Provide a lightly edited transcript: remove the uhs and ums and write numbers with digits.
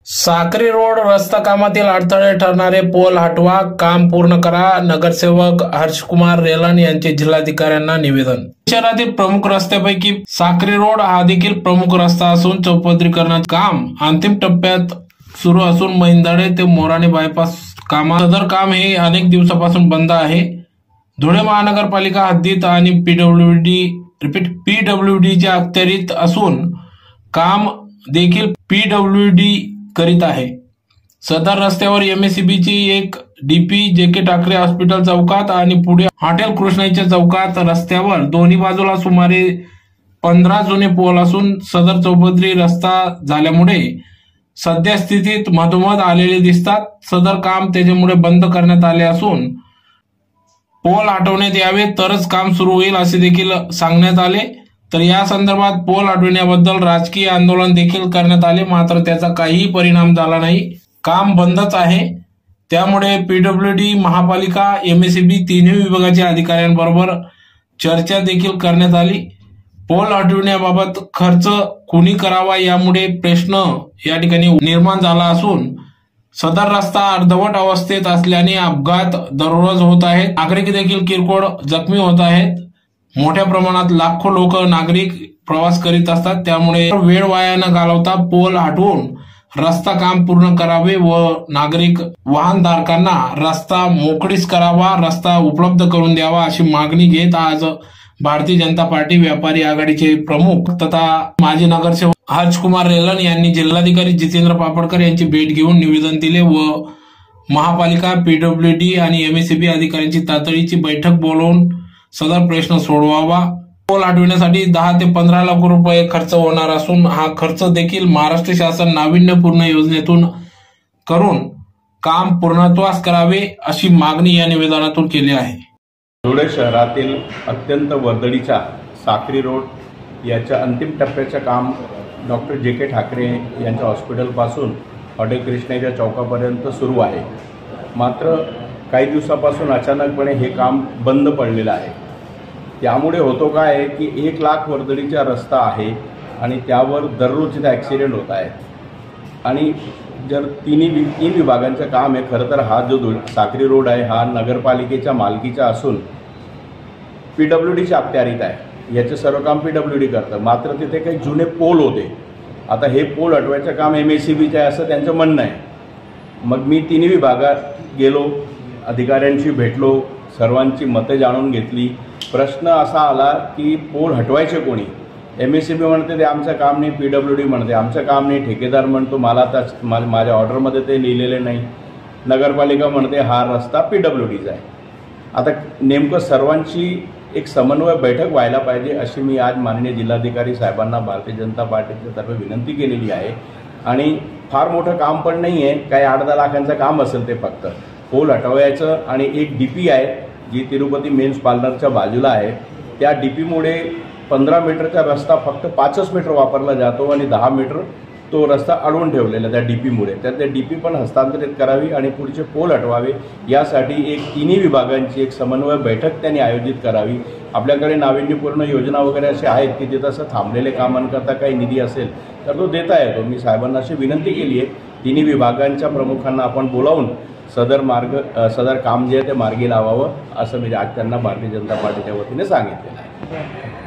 Sakri road रस्ता कामातील अडथळे ठरणारे पोल हटवा, काम पूर्ण करा. नगरसेवक हर्षकुमार रेलन यांचे जिल्हाधिकाऱ्यांना निवेदन. शहरातील प्रमुख रस्त्यापैकी साक्री रोड हा देखील प्रमुख रस्ता असून चौपदरीकरणाचे काम अंतिम टप्प्यात सुरू असून महिंदाडे ते मोराणे बायपास सदर काम हे अनेक दिवसापासून बंद आहे. धुळे महानगरपालिका हद्दीत आणि पीडब्ल्यूडीच्या अखत्यारीत असून काम देखील पीडब्ल्यूडी करीत आहे. सदर रस्त्यावर एमएससीबीची एक डीपी जेके ठाकरे हॉस्पिटल चौकात आणि पुढे हॉटेल कृष्णाईच्या चौकात रस्त्यावर दोन्ही बाजूला सुमारे 15 जुने पोल असून सदर चौपदरी रस्ता झाल्यामुळे सध्या स्थितीत मधोमध आलेले दिसतात. सदर काम त्याच्यामुळे बंद करण्यात आले असून पोल हटवण्यात यावे तरच काम सुरू होईल असे देखील सांगण्यात आले. तर या संदर्भात पोल हटविण्याबद्दल राजकीय आंदोलन देखील करण्यात आले, मात्र त्याचा काहीही परिणाम झाला नाही. काम बंदच आहे. त्यामुळे पीडब्ल्यूडी, महापालिका, एमएससीबी तिन्ही विभागाच्या अधिकाऱ्यांबरोबर चर्चा देखील करण्यात आली. पोल हटविण्याबाबत खर्च कुणी करावा यामुळे प्रश्न या ठिकाणी निर्माण झाला असून सदर रस्ता अर्धवट अवस्थेत असल्याने अपघात दररोज होत आहेत. नागरिक देखील किरकोळ जखमी होत आहेत. मोठ्या प्रमाणात लाखो लोक नागरिक प्रवास करीत असतात. त्यामुळे वेळ वाया न घालवता पोल हटवून रस्ता काम पूर्ण करावे व नागरिक वाहनधारकांना रस्ता मोकळीच करावा, रस्ता उपलब्ध करून द्यावा अशी मागणी घेत आज भारतीय जनता पार्टी व्यापारी आघाडीचे प्रमुख तथा माजी नगरसेवक हर्षकुमार रेलन यांनी जिल्हाधिकारी जितेंद्र पापडकर यांची भेट घेऊन निवेदन दिले व महापालिका, पीडब्ल्यूडी आणि एमएससीबी अधिकाऱ्यांची तातडीची बैठक बोलावून सदर प्रश्न सोडवावा. पोल हटविण्यासाठी 10 ते 15 लाख रुपये खर्च होणार असून हा खर्च देखील महाराष्ट्र शासन नाविन्यपूर्ण योजनेतून करून काम पूर्णत्वास करावे अशी मागणी या निवेदनातून केली आहे. धुळे शहरातील अत्यंत वर्दळीच्या साक्री रोड याच्या अंतिम टप्प्याचे काम डॉक्टर जेके ठाकरे यांच्या हॉस्पिटलपासून हॉटेल कृष्णाईच्या चौकापर्यंत सुरू आहे. मात्र काही दिवसापासून अचानकपणे हे काम बंद पडलेलं आहे. त्यामुळे होतो काय की 1 लाख वर्दळीचा रस्ता आहे आणि त्यावर दररोज तिथे ॲक्सिडेंट होत आहेत आणि जर तीन विभागांचं काम आहे. खरं तर हा जो साक्री रोड आहे हा नगरपालिकेच्या मालकीचा असून पीडब्ल्यूडीच्या अखत्यारीत आहे. याचं सर्व काम पीडब्ल्यूडी करतं. मात्र तिथे काही जुने पोल होते. आता हे पोल हटवायचं काम एमएससीबीचं आहे असं त्यांचं म्हणणं आहे. मग मी तिन्ही विभागात गेलो, अधिकाऱ्यांशी भेटलो, सर्वांची मतं जाणून घेतली. प्रश्न असा आला की पोल हटवायचे कोणी? एमएससीबी म्हणते ते आमचं काम नाही, पीडब्ल्यूडी म्हणते आमचं काम नाही, ठेकेदार म्हणतो मला आता माझ्या ऑर्डरमध्ये ते लिहिलेले नाही, नगरपालिका म्हणते हा रस्ता पीडब्ल्यूडीचा आहे. आता नेमकं सर्वांची एक समन्वय बैठक व्हायला पाहिजे अशी मी आज माननीय जिल्हाधिकारी साहेबांना भारतीय जनता पार्टीच्या तर्फे विनंती केलेली आहे. आणि फार मोठं काम पण नाही आहे, काही 8-10 लाखांचं काम असेल ते फक्त पोल हटवायचं. आणि एक डीपी आहे जी तिरुपती मेन्स पार्लरच्या बाजूला आहे. त्या डीपीमुळे 15 मीटरचा रस्ता फक्त 5 मीटर वापरला जातो आणि 10 मीटर तो रस्ता अडवून ठेवलेला त्या डीपीमुळे. तर त्या डीपी पण हस्तांतरित करावी आणि पुढचे पोल हटवावे यासाठी एक तिन्ही विभागांची एक समन्वय बैठक त्यांनी आयोजित करावी. आपल्याकडे नाविन्यपूर्ण योजना वगैरे असे आहेत की तिथं असं थांबलेले कामांकरता काही निधी असेल तर तो देता येतो. मी साहेबांना अशी विनंती केली आहे. तिन्ही विभागांच्या प्रमुखांना आपण बोलावून सदर काम जे आहे ते मार्गी लावावं असं मी आज त्यांना भारतीय जनता पार्टीच्या वतीने सांगितलेलं आहे.